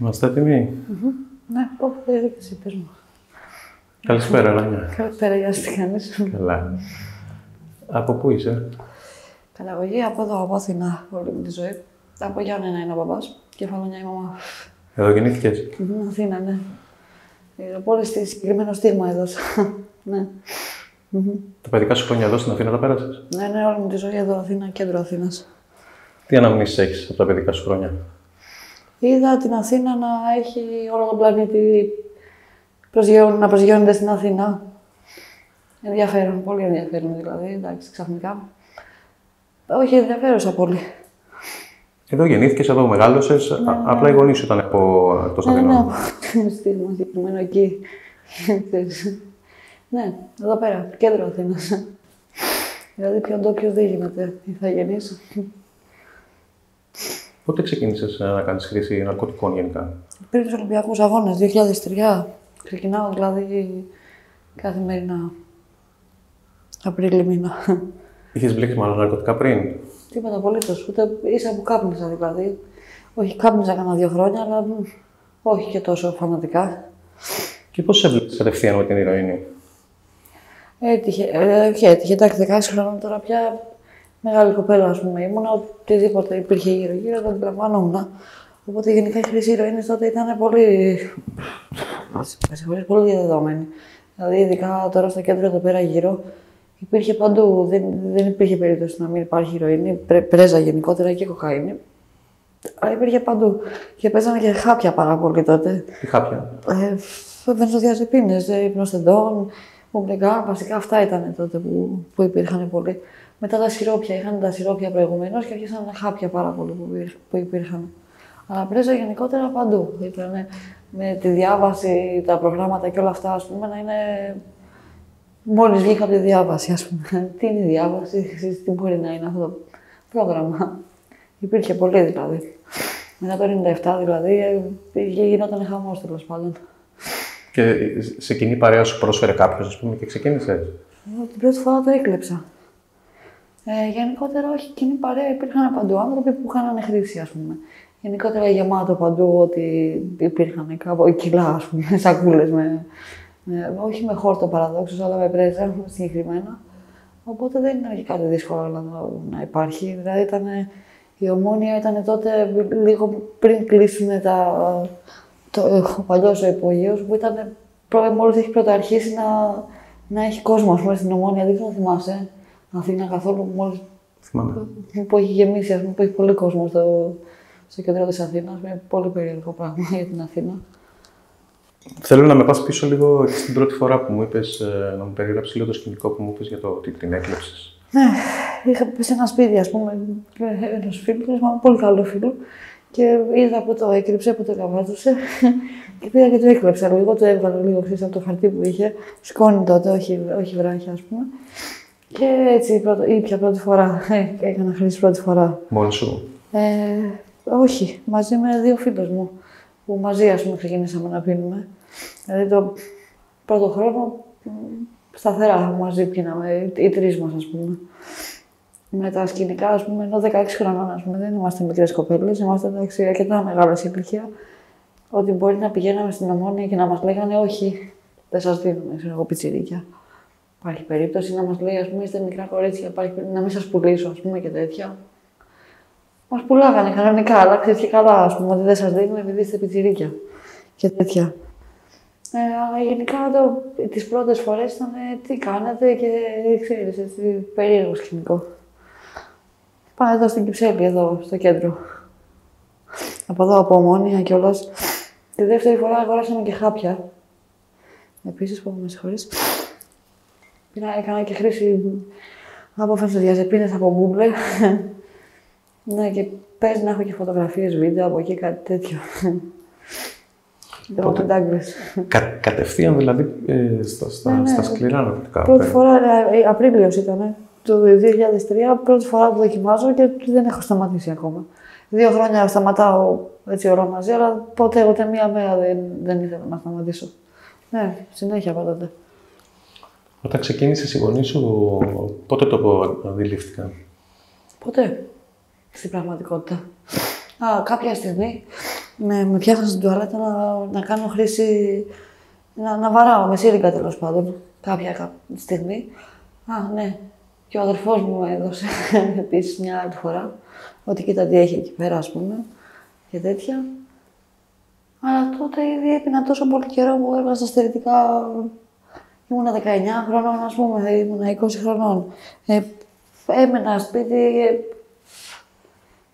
Είμαστε έτοιμοι. Ναι, δεν και εσύ, πες μου. Καλησπέρα, Ράνια. Καλησπέρα, γεια σας, τι κάνεις. Καλά. Από πού είσαι? Καταγωγή από εδώ, από Αθήνα, όλη μου τη ζωή. Από Γιάννενα είναι ο μπαμπάς, Κεφαλονιά η μαμά. Εδώ γεννήθηκες? Αθήνα, ναι. Η πόλη στη συγκεκριμένο στίγμα έδωσα. Ναι. Τα παιδικά σου χρόνια εδώ στην Αθήνα τα πέρασες? Ναι, όλη μου τη ζωή εδώ, Αθήνα, κέντρο Αθήνας. Τι αναμνήσεις έχεις από τα παιδικά σου χρόνια? Είδα την Αθήνα να έχει όλο τον πλανήτη να προσγειώνεται στην Αθήνα. Ενδιαφέρον, πολύ ενδιαφέρον δηλαδή, εντάξει, ξαφνικά. Όχι, ενδιαφέρουσα πολύ. Εδώ γεννήθηκες, εδώ μεγάλωσες, απλά οι γονείς σου ήταν από εκτός Αθηνών. Ναι, συγκεκριμένο εκεί. Ναι, εδώ πέρα, κέντρο Αθήνας. Δηλαδή πιο ντόπιος δεν γίνεται, θα γεννήσω. Πότε ξεκίνησες να κάνεις χρήση ναρκωτικών γενικά? Πριν τους Ολυμπιακούς Αγώνες, 2003. Ξεκινάω δηλαδή καθημερινά. Απρίλη μήνα. Είχες μπλέξει μάλλον ναρκωτικά πριν? Τίποτα απολύτως. Ούτε ίσα που κάπνιζα δηλαδή. Όχι, κάπνιζα κανένα 2 χρόνια, αλλά όχι και τόσο φανατικά. Και πώς σε έβλεπες κατευθείαν με την ηρωίνη? Έτυχε, εντάξει, 16 χρόνια τώρα πια μεγάλη κοπέλα, ας πούμε. Ήμουνα οτιδήποτε υπήρχε γύρω-γύρω, δεν αντιλαμβανόμουν. Οπότε γενικά η χρήση ηρωίνης τότε ήταν πολύ διαδεδομένη. Δηλαδή, ειδικά τώρα στο κέντρο εδώ πέρα γύρω, υπήρχε παντού. Δεν υπήρχε περίπτωση να μην υπάρχει ηρωίνη, πρέζα γενικότερα και κοκαίνη. Αλλά υπήρχε παντού. Και παίζανε και χάπια πάρα πολύ τότε. Τι χάπια? Βενζοδιαζεπίνες, υπνοστεντών, μομπλεγκά, βασικά αυτά ήταν τότε που υπήρχαν πολύ. Μετά τα σιρόπια, είχαν τα σιρόπια προηγουμένως και αρχίσαν χάπια πάρα πολύ που υπήρχαν. Αλλά πρέζα γενικότερα παντού. Ήταν με τη διάβαση, τα προγράμματα και όλα αυτά, ας πούμε, να είναι. Μόλις βγήκα από τη διάβαση, ας πούμε. Τι είναι η διάβαση, τι μπορεί να είναι αυτό το πρόγραμμα. Υπήρχε πολύ δηλαδή. Μετά το 97 δηλαδή γινόταν χαμός τέλος πάντων. Και σε κοινή παρέα σου πρόσφερε κάποιος, ας πούμε, και ξεκίνησες? Την πρώτη φορά το έκλεψα. Γενικότερα, όχι, κοινή παρέα υπήρχαν παντού άνθρωποι που είχαν χρήση, ας πούμε. Γενικότερα γεμάτο παντού ότι υπήρχαν κάπου κιλά, ας πούμε, σακούλες όχι με χόρτο παραδόξως, αλλά με πρέζα συγκεκριμένα. Οπότε δεν ήταν και κάτι δύσκολο να υπάρχει. Δηλαδή η Ομόνοια ήταν τότε λίγο πριν κλείσουν ο παλιός ο υπόγειος, που ήταν μόλις έχει πρωτοαρχίσει να έχει κόσμο, ας πούμε, στην Ομόνοια. Δεν ξέρω αν θυμάσαι. Αθήνα καθόλου, μόλις που έχει γεμίσει, ας πούμε, που έχει πολύ κόσμο στο κέντρο της Αθήνας. Είναι πολύ περίεργο πράγμα για την Αθήνα. Θέλω να με πας πίσω λίγο στην πρώτη φορά που μου είπες, να μου περιγράψεις λίγο το σκηνικό που μου είπες για το ότι την έκλεψες. Ναι, είχα πει σε ένα σπίτι, ας πούμε, ενός φίλου, πολύ καλό φίλο, και είδα που το έκρυψε, που το καβάτωσε και πήγα και το έκλεψα λίγο, το έβγαλα λίγο από το χαρτί που είχε, σκόνη τότε, όχι βράχια, ας πούμε. Και έτσι ήπια πρώτη φορά, έκανα χρήση πρώτη φορά. Μόνος σου? Όχι, μαζί με 2 φίλους μου, που μαζί, ας πούμε, ξεκινήσαμε να πίνουμε. Δηλαδή το πρώτο χρόνο σταθερά μαζί πίναμε, οι 3 μας, ας πούμε. Με τα σκηνικά, ας πούμε, ενώ 16 χρονών, ας πούμε, δεν είμαστε μικρές κοπέλες, είμαστε εντάξει, αρκετά μεγάλα σε ηλικία. Ότι μπορεί να πηγαίναμε στην Ομόνοια και να μας λέγανε όχι, δεν σας δίνουμε, ξέρω εγώ, πιτσιρίκια. Υπάρχει περίπτωση να μας λέει, ας πούμε, είστε μικρά κορίτσια, να μην σας πουλήσω, ας πούμε, και τέτοια. Μας πουλάγανε κανονικά, αλλά ξέρεις και καλά, ας πούμε, ότι δεν σας δίνουμε επειδή είστε πιτσιρίκια και τέτοια. Αλλά γενικά τις πρώτες φορές ήταν τι κάνετε και ξέρεις, έτσι, περίεργο σκηνικό. Πάμε εδώ στην Κυψέλη, εδώ στο κέντρο. Από εδώ, από Ομόνοια κιόλας. Τη δεύτερη φορά αγοράσαμε και χάπια. Επίσης, που με συγχωρείς. Έκανα και χρήση από φενζοδιαζεπίνες, από μπούμπλε. Ναι, και πες να έχω και φωτογραφίες, βίντεο από εκεί, κάτι τέτοιο. Κατευθείαν δηλαδή στα σκληρά ναρκωτικά. Πρώτη φορά, Απρίλιος ήταν, το 2003, πρώτη φορά που δοκιμάζω και δεν έχω σταματήσει ακόμα. 2 χρόνια σταματάω έτσι ώρα μαζί, αλλά ποτέ ούτε μία μέρα δεν ήθελα να σταματήσω. Ναι, συνέχεια πάντοτε. Όταν ξεκίνησες οι γονείς σου, πότε το αντιλήφθηκαν? Ποτέ. Στην πραγματικότητα. Κάποια στιγμή με πιάσαν στην τουαλέτα να κάνω χρήση, να βαράω με σύριγγα τέλος πάντων, κάποια στιγμή. Α, ναι. Και ο αδερφός μου έδωσε επίσης μια άλλη φορά, ότι κοίτα τι έχει εκεί πέρα, ας πούμε, και τέτοια. Αλλά τότε ήδη έπινα τόσο πολύ καιρό που έβγαζα στερετικά. Ήμουνα 19 χρονών, ας πούμε, ήμουνα 20 χρονών. Έμενα σπίτι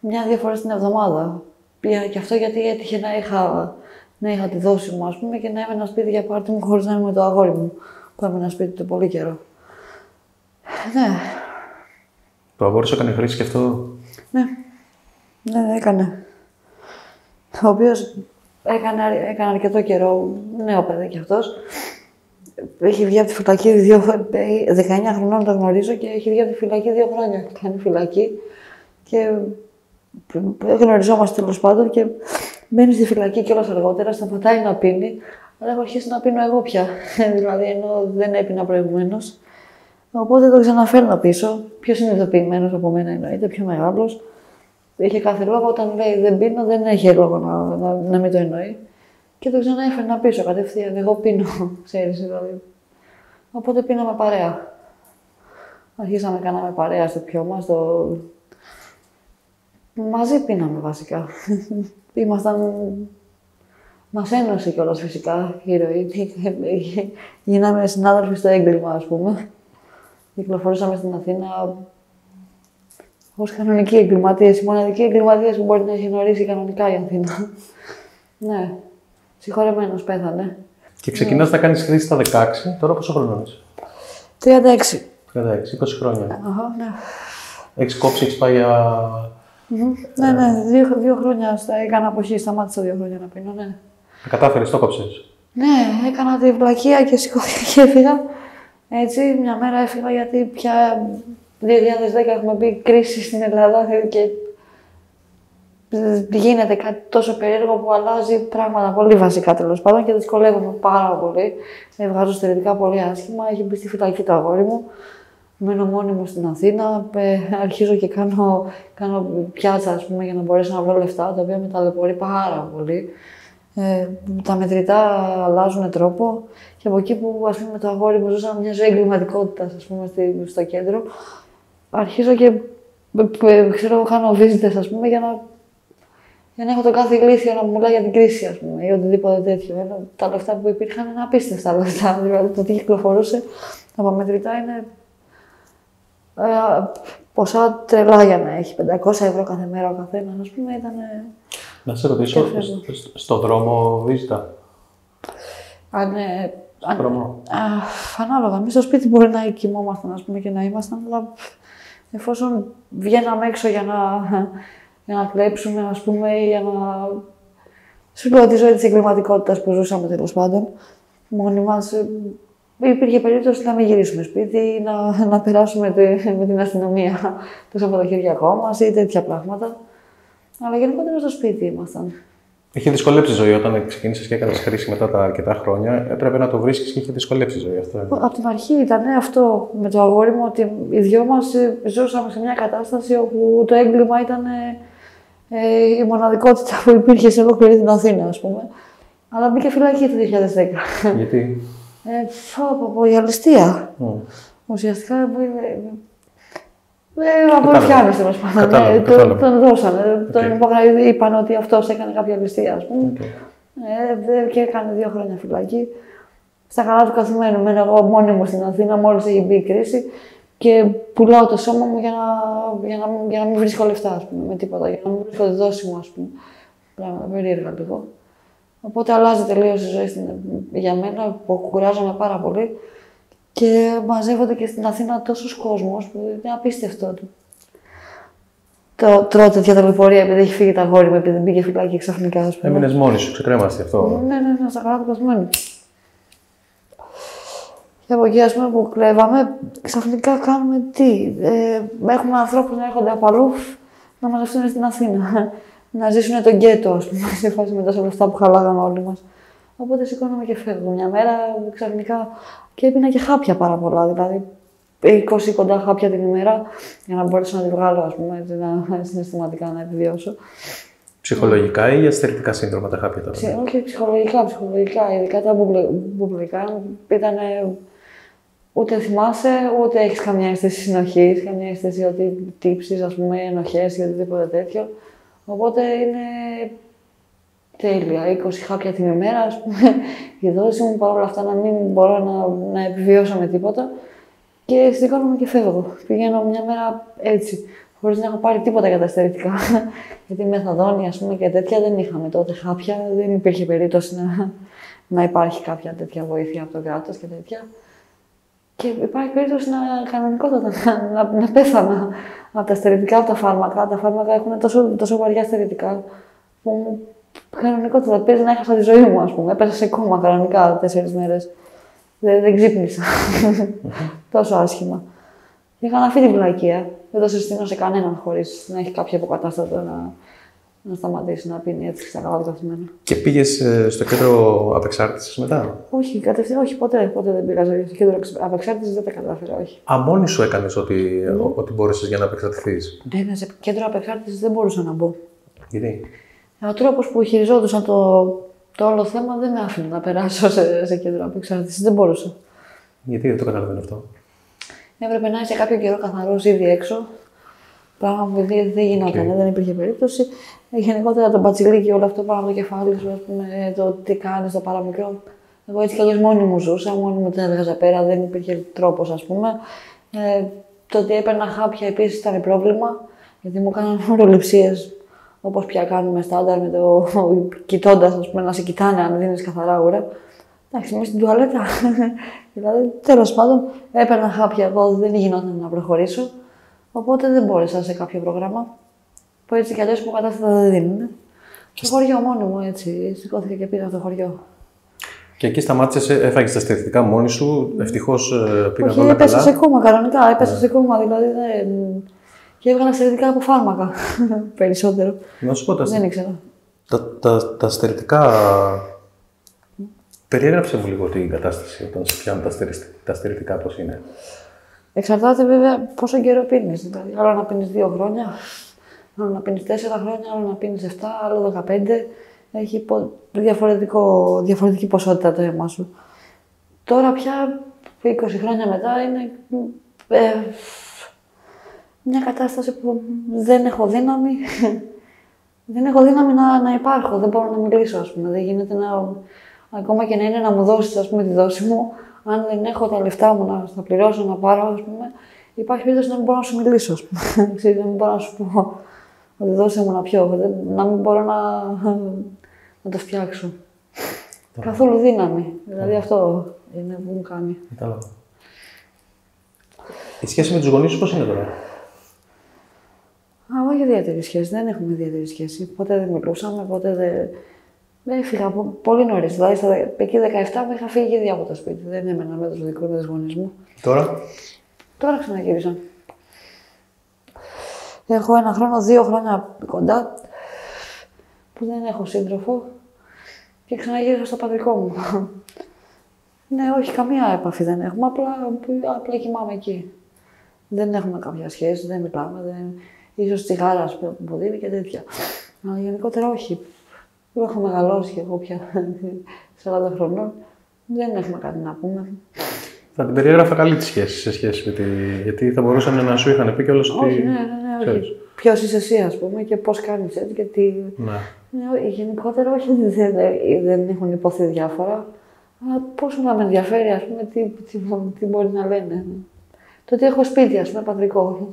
μια-δύο φορές την εβδομάδα. Και αυτό γιατί έτυχε να είχα τη δόση μου, ας πούμε, και να έμενα σπίτι για πάρτι μου χωρίς να είμαι με το αγόρι μου, που έμενα σπίτι του πολύ καιρό. Ναι. Το αγόρι σου έκανε χρήση και αυτό? Ναι, έκανε. Ο οποίος έκανε αρκετό καιρό, νέο παιδί κι αυτός. Έχει βγει από τη φυλακή 19 χρονών, το γνωρίζω, και έχει βγει από τη φυλακή 2 χρόνια. Κάνει φυλακή και γνωριζόμαστε τέλος πάντων και μπαίνει στη φυλακή κιόλας αργότερα, σταματάει να πίνει, αλλά έχω αρχίσει να πίνω εγώ πια. Δηλαδή, ενώ δεν έπινα προηγουμένως. Οπότε το ξαναφέρνω πίσω. Πιο συνειδητοποιημένος από μένα εννοείται, πιο μεγάλος. Είχε κάθε λόγο, όταν λέει δεν πίνω, δεν έχει λόγο να μην το εννοεί. Και το ξαναέφερνα πίσω κατευθείαν. Εγώ πίνω, ξέρεις δηλαδή. Οπότε πίναμε παρέα. Αρχίσαμε, κάναμε παρέα στο πιό μας. Μαζί πίναμε βασικά. Μας ένωσε κιόλας φυσικά η ροή. Γίναμε συνάδελφοι στο έγκλημα, ας πούμε. Κυκλοφορούσαμε στην Αθήνα ως κανονικοί εγκληματίες. Οι μοναδικοί εγκληματίες που μπορεί να έχει γνωρίσει κανονικά η Αθήνα. Ναι. Συγχωρεμένος πέθανε. Και ξεκινάς να κάνεις χρήση στα 16, τώρα πόσο χρόνο είσαι? 36. 20 χρόνια. Αχα, ναι. Έχεις κόψει, έχεις πάει για... Ναι, 2 χρόνια έκανα αποχή, σταμάτησα 2 χρόνια να πίνω, ναι. Κατάφερες, το κόψες? Ναι, έκανα τη βλακεία και σηκώθηκα και έφυγα. Έτσι, μια μέρα έφυγα γιατί πια 2010 έχουμε μπει κρίση στην Ελλάδα και γίνεται κάτι τόσο περίεργο που αλλάζει πράγματα πολύ βασικά τέλος πάντων και δυσκολεύομαι πάρα πολύ. Βγάζω στερετικά πολύ άσχημα. Έχει μπει στη φυλακή το αγόρι μου. Μένω μόνη μου στην Αθήνα. Αρχίζω και κάνω πιάτσα, ας πούμε, για να μπορέσω να βρω λεφτά, τα οποία με ταλαιπωρεί πάρα πολύ. Τα μετρητά αλλάζουν τρόπο και από εκεί που, ας πούμε, το αγόρι μου ζούσαμε μια ζωή εγκληματικότητας, ας πούμε, στο κέντρο, αρχίζω και κάνω visitors, ας πούμε, για να έχω τον κάθε ηλίθιο να μου μιλάει για την κρίση, ας πούμε, ή οτιδήποτε τέτοιο. Τα λεφτά που υπήρχαν είναι απίστευτα λεφτά. Δηλαδή, το τι κυκλοφορούσε από μετρητά είναι ποσά τρελά για να έχει. 500 ευρώ κάθε μέρα ο καθένας, ας πούμε, ήταν. Να σε ρωτήσω, στο δρόμο βίζητα? Ναι. Στο δρόμο. Ανάλογα. Εμείς στο σπίτι μπορεί να κοιμόμασταν, ας πούμε, και να ήμασταν, αλλά εφόσον βγαίναμε έξω για να κλέψουμε, ας πούμε, ή για να. Σου λέω τη ζωή της εγκληματικότητας που ζούσαμε τέλος πάντων, μόνοι μας, υπήρχε περίπτωση να μην γυρίσουμε σπίτι ή να περάσουμε με την αστυνομία το Σαββατοκύριακό μας ή τέτοια πράγματα. Αλλά γενικότερα στο σπίτι ήμασταν. Είχε δυσκολέψει η ζωή όταν ξεκίνησες και έκανες χρήση μετά τα αρκετά χρόνια. Έπρεπε να το βρίσκεις και είχε δυσκολέψει η ζωή αυτό. Από την αρχή ήταν αυτό με το αγόρι μου, ότι οι δυο μας ζούσαμε σε μια κατάσταση όπου το έγκλημα ήταν η μοναδικότητα που υπήρχε σε ολόκληρη την Αθήνα, ας πούμε. Αλλά μπήκε φυλακή το 2010. Γιατί? Από η αληστεία. Ουσιαστικά. Από ρουφιάνους, τέλος πάντων. Τον δώσανε. Είπαν ότι αυτός έκανε κάποια ληστεία, ας πούμε. Και έκανε 2 χρόνια φυλακή. Στα καλά του καθημένου. Μένω εγώ μόνη μου στην Αθήνα, μόλις έχει μπει η κρίση. Και πουλάω το σώμα μου για να μην βρίσκω λεφτά, ας πούμε, με τίποτα. Για να μην βρίσκω τη δόση μου, ας πούμε. Πράγματα περίεργα λίγο. Οπότε αλλάζει τελείως η ζωή για μένα, που κουράζομαι πάρα πολύ. Και μαζεύονται και στην Αθήνα τόσος κόσμος που είναι απίστευτο. Τρώω τέτοια ταλαιπωρία επειδή έχει φύγει τα αγόρι μου, επειδή μπήκε φυλάκι ξαφνικά, ας πούμε. Έμεινες μόνη σου, ξεκρέμαστη αυτό. Ναι, στα καλά του καθημένου. Και από εκεί, ας πούμε, που κλέβαμε, ξαφνικά κάνουμε τι. Έχουμε ανθρώπους να έρχονται από αλλού να μαζευτούν στην Αθήνα. Να ζήσουν τον γκέτο, ας πούμε, σε φάση με τόσα λεφτά που χαλάγαμε όλοι μας. Οπότε σηκώναμε και φεύγουμε μια μέρα ξαφνικά και έπινα και χάπια πάρα πολλά. Δηλαδή 20 κοντά χάπια την ημέρα για να μπορέσω να τη βγάλω, ας πούμε, έτσι, συναισθηματικά να επιβιώσω. Ψυχολογικά ή ασθενικά σύνδρομα τα χάπια τώρα? Όχι, ψυχολογικά. Ειδικά τα μπουμπλικά ήταν. Ούτε θυμάσαι, ούτε έχει καμιά αίσθηση συνοχή, καμιά αίσθηση ότι τύψει, ας πούμε, ενοχές ή οτιδήποτε τέτοιο. Οπότε είναι τέλεια. 20 χάπια την ημέρα, ας πούμε, η δόση μου, παρόλα αυτά να μην μπορώ να επιβιώσω με τίποτα. Και σηκώνομαι και φεύγω. Πηγαίνω μια μέρα έτσι, χωρίς να έχω πάρει τίποτα για τα στερετικά. Γιατί μεθαδόνη, ας πούμε, και τέτοια δεν είχαμε τότε χάπια, δεν υπήρχε περίπτωση να υπάρχει κάποια τέτοια βοήθεια από το κράτος και τέτοια. Και υπάρχει περίπτωση κανονικότατα να πέθανα από τα στερετικά, από τα φάρμακα. Τα φάρμακα έχουν τόσο βαριά στερετικά που κανονικότατα παίζει να έχασα τη ζωή μου, ας πούμε. Έπεσα σε κόμμα κανονικά 4 μέρες. Δεν ξύπνησα. Τόσο άσχημα. Είχαν αυτή την βλακεία. Δεν το συστήνω σε κανέναν χωρίς να έχει κάποιο υποκατάστατο να σταματήσει να πίνει έτσι στα καλά του καθημερινά. Και πήγες στο κέντρο απεξάρτησης μετά? Όχι, όχι, ποτέ δεν πήγα στο κέντρο απεξάρτησης, δεν τα κατάφερα, όχι. Μόνη σου έκανες ό,τι μπόρεσες για να απεξαρτηθείς? Ναι, σε κέντρο απεξάρτησης δεν μπορούσα να μπω. Γιατί? Ο τρόπος που χειριζόντουσαν το όλο θέμα δεν με άφηνε να περάσω σε κέντρο απεξάρτησης, δεν μπορούσα. Γιατί δεν το καταλαβαίνω αυτό? Έπρεπε να είσαι κάποιο καιρό καθαρός ήδη έξω. Πράγμα που δεν γινόταν, δεν υπήρχε περίπτωση. Γενικότερα το μπατσιλίκι, όλο αυτό πάνω από το κεφάλι σου, ας πούμε, το τι κάνεις, το παραμικρό. Εγώ έτσι κι αλλιώς μόνη μου ζούσα, μόνη μου την έβγαζα πέρα, δεν υπήρχε τρόπος, ας πούμε. Το ότι έπαιρνα χάπια επίσης ήταν πρόβλημα, γιατί μου έκαναν ουροληψίες, όπως πια κάνουμε στάνταρ, με το κοιτώντας, ας πούμε, να σε κοιτάνε αν δίνεις καθαρά ούρα. Εντάξει, είμαι στην τουαλέτα. Δηλαδή, τέλος πάντων, έπαιρνα χάπια εγώ, δεν γινόταν να προχωρήσω. Οπότε δεν μπόρεσα σε κάποιο πρόγραμμα. Που έτσι κι αλλιώς υποκατάστατα δεν δίνουν. Στο χωριό μόνο μου έτσι. Σηκώθηκα και πήγα στο χωριό. Και εκεί σταμάτησες, έφαγες τα στερετικά μόνη σου. Ευτυχώς πήγαν όλα καλά. Έπεσα σε κόμμα κανονικά. Έπεσα σε κόμμα δηλαδή. Και έβγαλα στερετικά από φάρμακα. Περισσότερο. Να σου πω δεν ήξερα. Τα στερετικά. Περιέγραψε μου λίγο την κατάσταση όταν σε πιάνουν τα στερετικά, πώς είναι. Εξαρτάται βέβαια πόσο καιρό πίνεις. Δηλαδή, άλλο να πίνεις 2 χρόνια, άλλο να πίνεις 4 χρόνια, άλλο να πίνεις 7, άλλο 15. Έχει διαφορετική ποσότητα το αίμα σου. Τώρα πια, 20 χρόνια μετά, είναι μια κατάσταση που δεν έχω δύναμη. Δεν έχω δύναμη να υπάρχω, δεν μπορώ να μιλήσω, ας πούμε. Δεν γίνεται ακόμα και να είναι να μου δώσεις, ας πούμε, τη δόση μου. Αν δεν έχω τα λεφτά μου να τα πληρώσω, να πάρω, ας πούμε, υπάρχει περίπτωση να μην μπορώ να σου μιλήσω, ας πούμε. Να μην μπορώ να σου πω ότι δώσε μου να πιω, να μην μπορώ να το φτιάξω. Καθόλου δύναμη. Δηλαδή αυτό είναι που μου κάνει. Κατάλαβα. Η σχέση με τους γονείς σου πώς είναι τώρα? Όχι ιδιαίτερη σχέση. Δεν έχουμε ιδιαίτερη σχέση. Ποτέ δεν μιλούσαμε, ποτέ δεν. Έφυγα πολύ νωρίς. Δηλαδή, εκεί 17 μου είχα φύγει ήδη από το σπίτι. Δεν έμενα με τους γονείς μου. Τώρα ξαναγύρισα. Έχω 1 χρόνο, 2 χρόνια κοντά που δεν έχω σύντροφο και ξαναγύρισα στο πατρικό μου. Ναι, όχι, καμία επαφή δεν έχουμε. Απλά κοιμάμαι εκεί. Δεν έχουμε κάποια σχέση, δεν μιλάμε. Ίσως τσιγάρα που δίνει και τέτοια. Αλλά γενικότερα όχι. Έχω μεγαλώσει και εγώ πια 40 χρονών. Δεν έχουμε κάτι να πούμε. Θα την περιέγραφα καλή τη σχέση σε σχέση με τη. Γιατί θα μπορούσαν να σου είχαν πει κιόλας ότι. Όχι, ναι, όχι. Ποιος είσαι εσύ, ας πούμε, και πώς κάνεις έτσι και τι. Ναι. Γενικότερα, όχι, δεν έχουν υποθεί διάφορα. Αλλά πόσο να με ενδιαφέρει, ας πούμε, τι μπορεί να λένε. Το ότι έχω σπίτι, ας πούμε, πατρικό.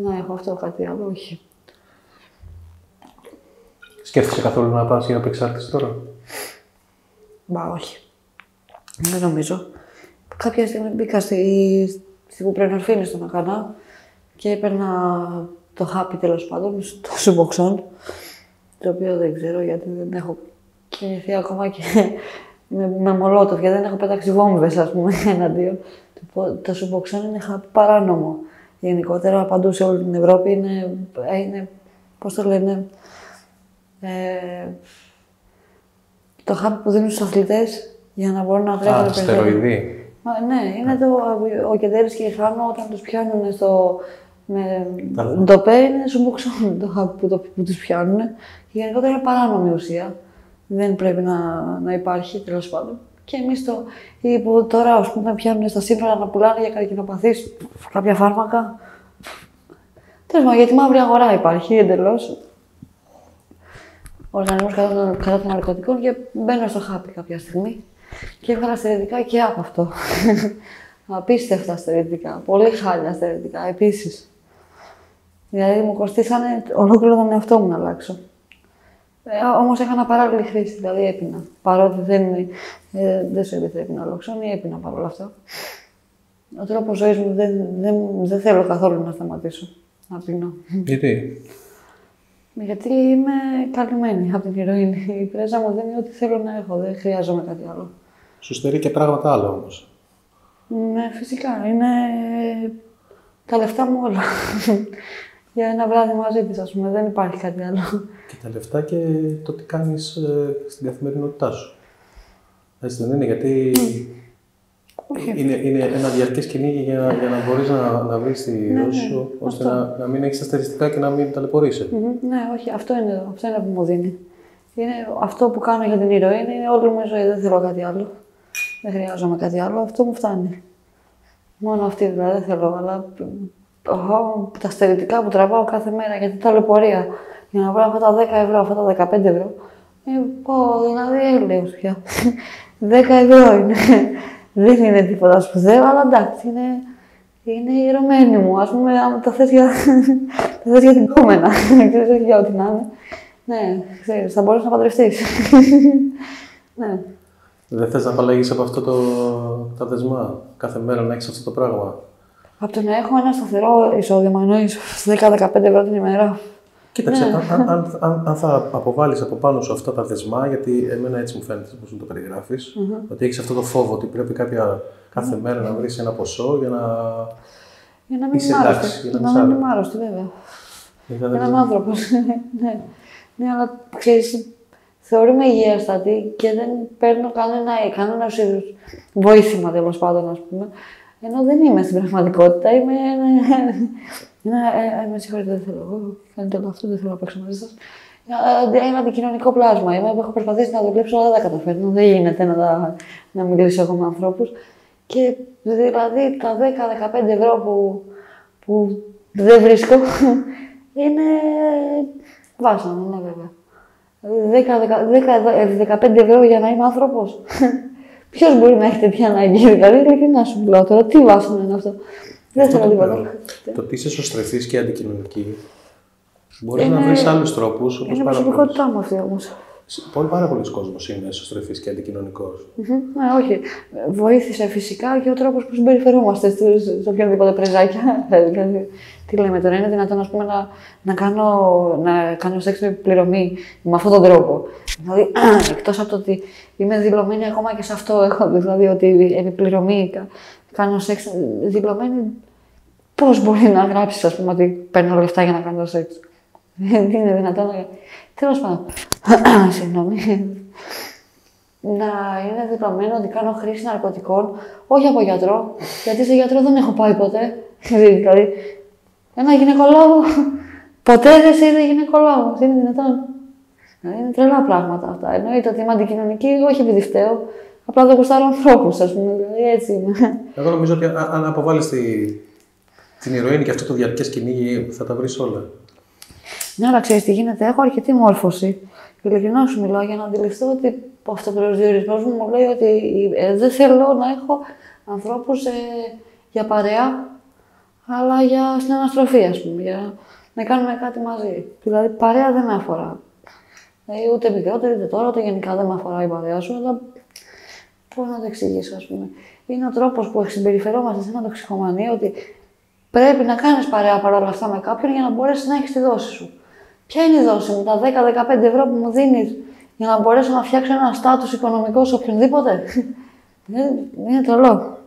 Να έχω αυτό κάτι άλλο, όχι. Σκέφτεσαι καθόλου να πας για απεξάρτηση τώρα? Μα όχι. Δεν νομίζω. Κάποια στιγμή μπήκα στη Βουπρενορφίνη στον Ακανά και έπαιρνα το χάπι, τέλος πάντων, το Suboxone, το οποίο δεν ξέρω γιατί δεν έχω κινηθεί ακόμα και με μολότοφ, γιατί δεν έχω πετάξει βόμβες, ας πούμε, εναντίον. Το Suboxone είναι χάπι παράνομο. Γενικότερα, παντού σε όλη την Ευρώπη είναι πώς το λένε, το χάπι που δίνουν στους αθλητές για να μπορούν να τρέχουν περισσότερο. Στεροειδή. Ναι, είναι ο Κεντέρης και η Χάνο όταν τους πιάνουν Με ντοπέ είναι σουμπουξόν που τους πιάνουν. Και γενικότερα είναι παράνομη ουσία. Δεν πρέπει να υπάρχει, τέλος πάντων. Και εμείς ή που τώρα, ας πούμε, πιάνουν στα σύνορα να πουλάνε για καρκινοπαθείς κάποια φάρμακα. Τέλος πάντων, γιατί μαύρη αγορά υπάρχει εντελώς. Ο οργανισμός κατά των ναρκωτικών και μπαίνω στο χάπι κάποια στιγμή. Και έβγαλα στερετικά και από αυτό. Απίστευτα στερετικά. Πολύ χάλια στερετικά επίσης. Δηλαδή μου κοστίσανε ολόκληρο τον εαυτό μου να αλλάξω. Όμως έκανα παράλληλη χρήση, δηλαδή έπινα. Παρότι δεν σου επιτρέπει να αλλάξω, έπινα παρόλα αυτά. Ο τρόπος ζωής μου δεν θέλω καθόλου να σταματήσω να πίνω. Γιατί? Γιατί είμαι καλυμμένη από την ηρωίνη. Η πρέζα μου δίνει ό,τι θέλω να έχω, δεν χρειάζομαι κάτι άλλο. Σου στερεί και πράγματα άλλα όμως. Ναι, φυσικά. Είναι τα λεφτά μου όλα. Για ένα βράδυ μαζί της, ας πούμε, δεν υπάρχει κάτι άλλο. Και τα λεφτά και το τι κάνεις στην καθημερινότητά σου. Έτσι δεν είναι, γιατί είναι ένα διαρκές κυνήγι για να μπορείς να βρεις τη δόση σου, ώστε να μην έχεις αστεριστικά και να μην ταλαιπωρείσαι. Ναι, όχι, αυτό είναι που μου δίνει. Είναι αυτό που κάνω για την ηρωίνη, είναι όλη μου η ζωή, δεν θέλω κάτι άλλο. Δεν χρειάζομαι κάτι άλλο, αυτό μου φτάνει. Μόνο αυτή δηλαδή δεν θέλω, αλλά τα στερετικά που τραβάω κάθε μέρα για την ταλαιπωρία, για να βρω αυτά τα 10 ευρώ, αυτά τα 15 ευρώ. Δηλαδή έλεος πια. 10 ευρώ είναι. Δεν είναι τίποτα σπουδαίο, αλλά εντάξει, είναι η ερωμένη μου. Ας πούμε, αν τα θες για την κόμενα, ξέρεις, για ό,τι να είναι. Ναι, ξέρεις, θα μπορείς να παντρευτείς. Ναι. Δεν θες να απαλλαγείς από αυτό τα δεσμά, κάθε μέρα να έχεις αυτό το πράγμα? Από το να έχω ένα σταθερό εισόδημα, εννοείς 10-15 ευρώ την ημέρα. Κοίταξε, αν θα αποβάλεις από πάνω σου αυτά τα δεσμά, γιατί εμένα έτσι μου φαίνεται πώς μου το περιγράφεις, ότι έχεις αυτό το φόβο ότι πρέπει κάθε μέρα να βρεις ένα ποσό για να μην είμαι άρρωστη. Για να μην είμαι άρρωστη, βέβαια. Για να είμαι άνθρωπος. Ναι, αλλά ξέρεις, θεωρούμε υγιέστατη και δεν παίρνω κανένα είδους βοήθημα, τέλος πάντων, ας πούμε. Ενώ δεν είμαι στην πραγματικότητα, με συγχωρείτε, δεν θέλω. Κάνετε όλο αυτό, δεν θέλω να παίξω μαζί σας. Είμαι αντικοινωνικό πλάσμα. Έχω προσπαθήσει να δουλέψω, αλλά δεν τα καταφέρνω. Δεν γίνεται να μιλήσω εγώ με ανθρώπους. Και δηλαδή τα 10-15 ευρώ που δεν βρίσκω είναι βάσανο, ναι, βέβαια. 15 ευρώ για να είμαι άνθρωπος. Ποιος μπορεί να έχει τέτοια ανάγκη, δηλαδή, ειλικρινά σου μιλάω τώρα, τι βάσανο είναι αυτό. Δεν θέλω τίποτα. Το ότι είσαι εσωστρεφής και αντικοινωνική, μπορείς να βρεις άλλους τρόπους. Είναι η προσωπικότητά μου αυτή όμως. Πάρα πολλοί κόσμος είναι εσωστρεφής και αντικοινωνικός. Ναι, όχι. Βοήθησε φυσικά και ο τρόπος που συμπεριφερόμαστε σε οποιοδήποτε πρεζάκια. Τι λέμε τώρα, είναι δυνατόν ας πούμε, να κάνω σεξ με επιπληρωμή με αυτόν τον τρόπο. Δηλαδή, εκτός από το ότι είμαι δηλωμένη ακόμα και σε αυτό, έχω δηλαδή ότι επιπληρωμή κάνω σεξ δηλωμένη. Πώς μπορεί να γράψεις, ας πούμε, ότι παίρνω λεφτά για να κάνω σεξ. Δεν είναι δυνατόν. Τέλος πάντων. Συγγνώμη. Να είναι δηλωμένο ότι κάνω χρήση ναρκωτικών, όχι από γιατρό, γιατί σε γιατρό δεν έχω πάει ποτέ. Δηλαδή, ένα γυναικολόγο. Ποτέ δεν σε είδε γυναικολόγο. Είναι δυνατόν. Είναι τρελά πράγματα αυτά. Εννοείται ότι είμαι αντικοινωνική, όχι επειδή φταίω. Απλά δεν γουστάρω ανθρώπους, ας πούμε. Δηλαδή, έτσι είμαι. Εγώ νομίζω ότι αν αποβάλεις την ηρωίνη και αυτό το διαρκές κυνήγι, θα τα βρεις όλα. Ναι, αλλά ξέρεις τι γίνεται. Έχω αρκετή μόρφωση. Ειλικρινά σου μιλάω για να αντιληφθώ ότι ο αυτοπροσδιορισμός μου λέει ότι δεν θέλω να έχω ανθρώπους για παρέα, αλλά για συναναστροφή, ας πούμε. Για να κάνουμε κάτι μαζί. Δηλαδή, παρέα δεν με αφορά. Ούτε μικρότερη, ούτε τώρα, ούτε γενικά δεν με αφορά η παρέα σου, αλλά πώς να το εξηγήσω, ας πούμε. Είναι ο τρόπος που συμπεριφερόμαστε σε ένα τοξικομανία ότι πρέπει να κάνεις παρέα παρόλα αυτά με κάποιον για να μπορέσεις να έχεις τη δόση σου. Ποια είναι η δόση μου, τα 10-15 ευρώ που μου δίνεις για να μπορέσω να φτιάξω ένα στάτους οικονομικό σε οποιονδήποτε. Είναι τρελό.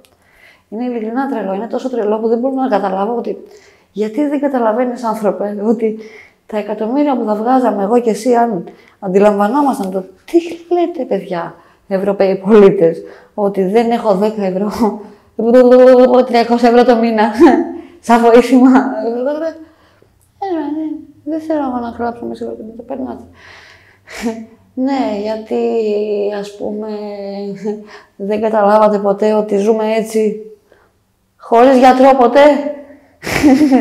Είναι ειλικρινά τρελό. Είναι τόσο τρελό που δεν μπορώ να καταλάβω ότι. Γιατί δεν καταλαβαίνεις, άνθρωπε, ότι τα εκατομμύρια που θα βγάζαμε εγώ και εσύ, αν αντιλαμβανόμασταν το. Τι λέτε, παιδιά, Ευρωπαίοι πολίτες, ότι δεν έχω 10 ευρώ, 300 ευρώ το μήνα. Σαν βοήθημα. Δεν θέλω εγώ να χλάψω, με σίγουρα το περνάτε. Ναι, γιατί ας πούμε δεν καταλάβατε ποτέ ότι ζούμε έτσι χωρίς γιατρό ποτέ.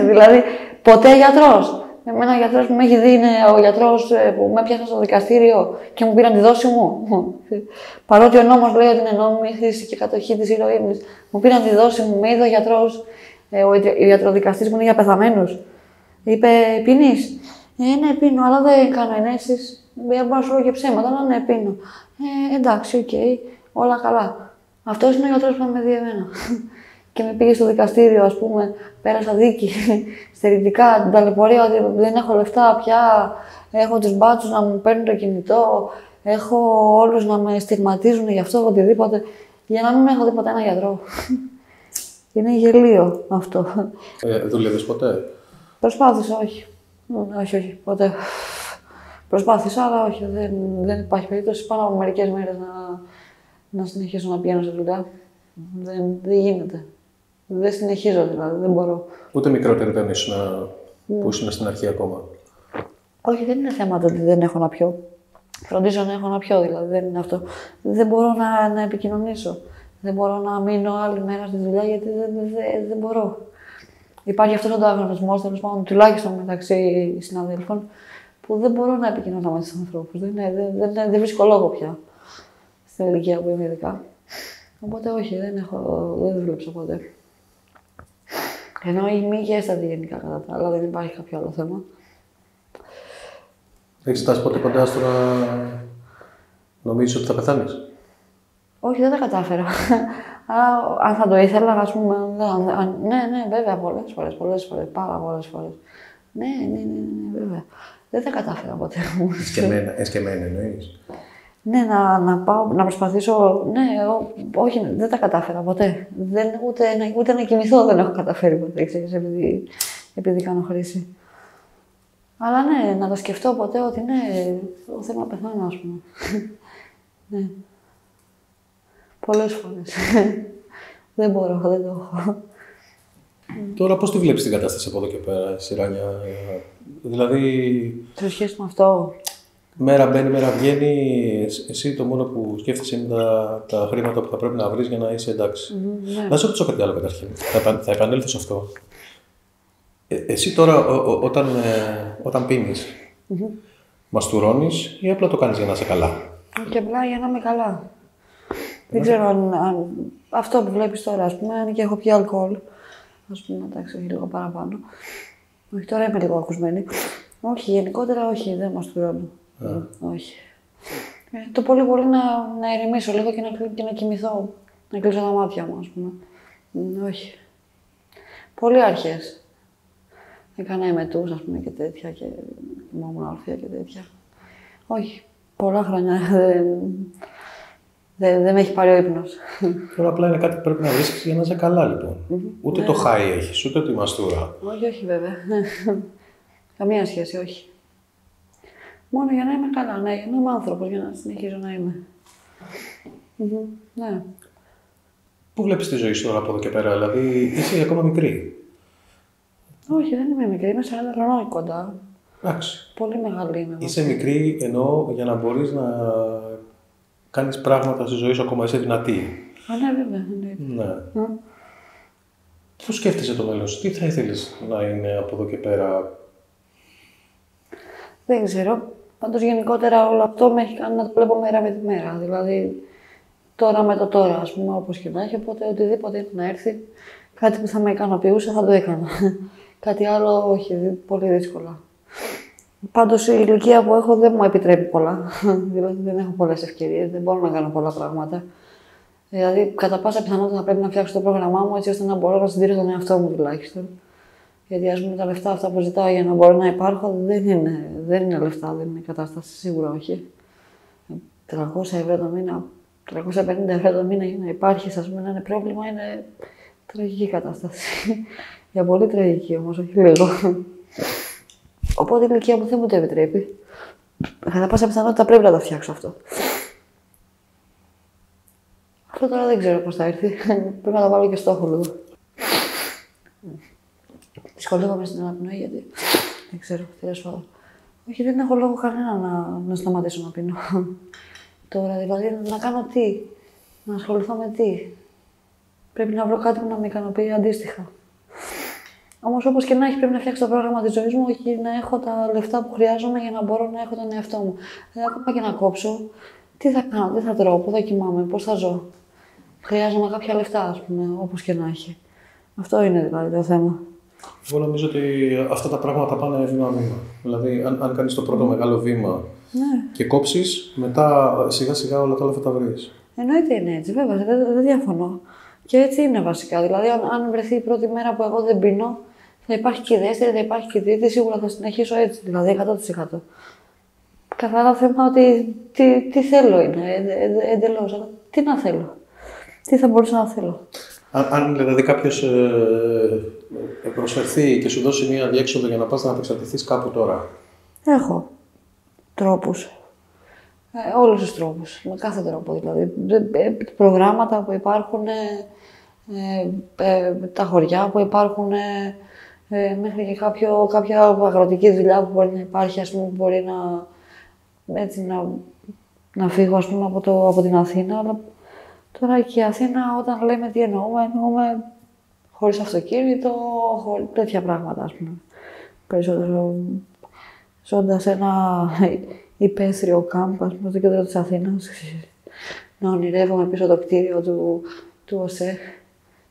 Δηλαδή, ποτέ γιατρός. Εμένα ο γιατρός που με έχει δει είναι ο γιατρός που με έπιασαν στο δικαστήριο και μου πήραν τη δόση μου. Παρότι ο νόμος λέει ότι είναι νόμιμη χρήση και κατοχή της ηρωίνης. Μου πήραν τη δόση μου, με είδε ο γιατρός, ο ιατροδικαστής που είναι για πεθαμένους. Είπε, πίνεις? Ναι, πίνω, αλλά δεν κάνω ενέσεις. Μπορώ να σου λέω και ψέματα, αλλά ναι, πίνω. Εντάξει, οκ, όλα καλά. Αυτός είναι ο γιατρός που με δει εμένα. Και με πήγε στο δικαστήριο, ας πούμε, πέρασα δίκη, στερητικά, την ταλαιπωρία ότι δεν έχω λεφτά πια, έχω τους μπάτσους να μου παίρνουν το κινητό, έχω όλους να με στιγματίζουν γι' αυτό, οτιδήποτε, για να μην έχω δει ποτέ ένα γιατρό. Είναι γελίο αυτό. Δούλευες ποτέ? Προσπάθησα, όχι. Όχι, ποτέ. Προσπάθησα, αλλά όχι, δεν υπάρχει περίπτωση πάνω από μερικές μέρες να συνεχίσω να πηγαίνω σε δουλειά. Δεν γίνεται. Δεν συνεχίζω δηλαδή, δεν μπορώ. Ούτε μικρότερη δεν ήσουν που ήσουν στην αρχή ακόμα? Όχι, δεν είναι θέμα το ότι δεν έχω να πιω. Φροντίζω να έχω να πιω, δηλαδή δεν είναι αυτό. Δεν μπορώ να επικοινωνήσω. Δεν μπορώ να μείνω άλλη μέρα στη δουλειά γιατί δεν μπορώ. Υπάρχει αυτός ο ανταγωνισμός, τέλος πάντων, τουλάχιστον μεταξύ συναδέλφων, που δεν μπορώ να επικοινωνώ με τους ανθρώπους. Δεν βρίσκω λόγο πια. Στην ηλικία που είμαι ειδικά. Οπότε όχι, δεν δούλεψα ποτέ. Ενώ είμαι υγιέστατη γενικά κατά τα άλλα, δεν υπάρχει κάποιο άλλο θέμα. Έχεις φτάσει ποτέ κοντά στο να νομίζεις ότι θα πεθάνεις? Όχι, δεν τα κατάφερα. Αλλά αν θα το ήθελα, ας πούμε. Ναι, βέβαια, πολλές φορές, πάρα πολλές φορές. Ναι, βέβαια. Δεν τα κατάφερα ποτέ. Εσκεμμένα εννοείς? Ναι, να προσπαθήσω. Ναι, όχι, δεν τα κατάφερα ποτέ. Ούτε να κοιμηθώ δεν έχω καταφέρει ποτέ, ξέρεις, επειδή κάνω χρήση. Αλλά ναι, να το σκεφτώ ποτέ ότι ναι, θέλω να πεθάνω, ας πούμε. Ναι. Πολλές φορές. Δεν μπορώ, δεν το έχω. Τώρα πώς τη βλέπεις την κατάσταση από εδώ και πέρα, εσύ Ράνια? Δηλαδή... Σε σχέση με αυτό... Μέρα μπαίνει, μέρα βγαίνει, εσύ το μόνο που σκέφτεσαι είναι τα χρήματα που θα πρέπει να βρεις για να είσαι εντάξει. Ναι. Να σε ρωτήσω κάτι άλλο καταρχήν. Θα επανέλθω σε αυτό. Εσύ τώρα όταν πίνεις, μαστουρώνεις ή απλά το κάνεις για να είσαι καλά? Και απλά για να είμαι καλά. Δεν ξέρω αν αυτό που βλέπεις τώρα, ας πούμε, αν και έχω πιει αλκοόλ, ας πούμε, εντάξει, όχι λίγο παραπάνω. Όχι, τώρα είμαι λίγο ακουσμένη. Όχι, γενικότερα όχι, δεν μαστουρώνω. Όχι. Το πολύ να ηρεμήσω λίγο και να κοιμηθώ. Να κλείσω τα μάτια μου, ας πούμε. Όχι. Πολύ αρχές. Έκανα εμετούς, ας πούμε, και τέτοια και κοιμόμουν όρθια και τέτοια. Όχι. Πολλά χρόνια δεν με έχει πάρει ο ύπνος. Τώρα απλά είναι κάτι που πρέπει να βρίσκεις για να είσαι καλά, λοιπόν. Ούτε το high έχεις, ούτε τη μαστούρα. Όχι, βέβαια. Καμία σχέση, όχι. Μόνο για να είμαι καλά, ναι, για να είμαι άνθρωπος, για να συνεχίζω να είμαι. Ναι. Πού βλέπεις τη ζωή σου τώρα από εδώ και πέρα, δηλαδή είσαι ακόμα μικρή? Όχι, δεν είμαι μικρή, είμαι 40 χρονών κοντά. Εντάξει. Πολύ μεγάλη είμαι. Είσαι μικρή εννοώ για να μπορείς να κάνεις πράγματα στη ζωή σου ακόμα, είσαι δυνατή. Ναι, βέβαια. Ναι. Πώς σκέφτεσαι το μέλλον σου, τι θα ήθελες να είναι από εδώ και πέρα? Δεν ξέρω. Πάντως γενικότερα όλο αυτό με έχει κάνει να το βλέπω μέρα με τη μέρα. Δηλαδή, τώρα με το τώρα, ας πούμε, όπως και να έχει. Οπότε οτιδήποτε είναι να έρθει, κάτι που θα με ικανοποιούσε θα το έκανα. Κάτι άλλο, όχι, πολύ δύσκολα. Πάντως η ηλικία που έχω δεν μου επιτρέπει πολλά. Δηλαδή, δεν έχω πολλές ευκαιρίες, δεν μπορώ να κάνω πολλά πράγματα. Δηλαδή, κατά πάσα πιθανότητα θα πρέπει να φτιάξω το πρόγραμμά μου έτσι ώστε να μπορώ να συντηρήσω τον εαυτό μου τουλάχιστον. Γιατί ας πούμε τα λεφτά αυτά που ζητάω για να μπορώ να υπάρχω δεν είναι λεφτά, δεν είναι κατάσταση, σίγουρα όχι. 300 ευρώ το μήνα, 350 ευρώ το μήνα για να υπάρχεις, ας πούμε, να είναι πρόβλημα, είναι τραγική κατάσταση. Για πολύ τραγική όμως, όχι λίγο. Οπότε η ηλικία μου δεν μου το επιτρέπει. Κατά πάσα πιθανότητα πρέπει να το φτιάξω αυτό. Αυτό τώρα δεν ξέρω πώς θα έρθει. Πρέπει να το βάλω και στόχο λίγο. Δυσκολεύομαι στην αναπνοή γιατί. Δεν ξέρω, τέλος πάντων. Όχι, δεν έχω λόγο κανένα να σταματήσω να πίνω. Τώρα δηλαδή να κάνω τι, να ασχοληθώ με τι. Πρέπει να βρω κάτι που να με ικανοποιεί αντίστοιχα. Όμως όπως και να έχει, πρέπει να φτιάξω το πρόγραμμα της ζωής μου και να έχω τα λεφτά που χρειάζομαι για να μπορώ να έχω τον εαυτό μου. Δηλαδή, ακόμα και να κόψω, τι θα κάνω, τι θα τρώω, πού θα κοιμάμαι, πώς θα ζω. Χρειάζομαι κάποια λεφτά, ας πούμε, όπως και να έχει. Αυτό είναι δηλαδή το θέμα. Εγώ νομίζω ότι αυτά τα πράγματα πάνε βήμα-βήμα. Δηλαδή, αν κάνεις το πρώτο μεγάλο βήμα και κόψεις, μετά σιγά-σιγά όλα τα άλλα θα τα βρεις. Εννοείται είναι έτσι, βέβαια, δεν διαφωνώ. Και έτσι είναι βασικά. Δηλαδή, αν βρεθεί η πρώτη μέρα που εγώ δεν πίνω, θα υπάρχει και η δεύτερη, θα υπάρχει και η τρίτη, σίγουρα θα συνεχίσω έτσι. Δηλαδή, 100%. Καθαρά θέμα ότι τι θέλω είναι, εντελώς. Τι να θέλω. Τι θα μπορούσα να θέλω. Αν δηλαδή κάποιος προσφερθεί και σου δώσει μια διέξοδο για να πας να απεξαρτηθείς κάπου τώρα. Έχω τρόπους. Όλους τους τρόπους. Με κάθε τρόπο δηλαδή. Προγράμματα που υπάρχουν, τα χωριά που υπάρχουν, μέχρι και κάποια αγροτική δουλειά που μπορεί να υπάρχει, ας πούμε, που μπορεί να φύγω, ας πούμε, από την Αθήνα. Αλλά τώρα και η Αθήνα, όταν λέμε τι εννοούμε χωρίς αυτοκίνητο, τέτοια πράγματα, ας πούμε. Περισσότερο ζώντας ένα υπαίθριο κάμπ, ας πούμε, στο κέντρο της Αθήνας, να ονειρεύομαι πίσω το κτίριο του ΟΣΕ.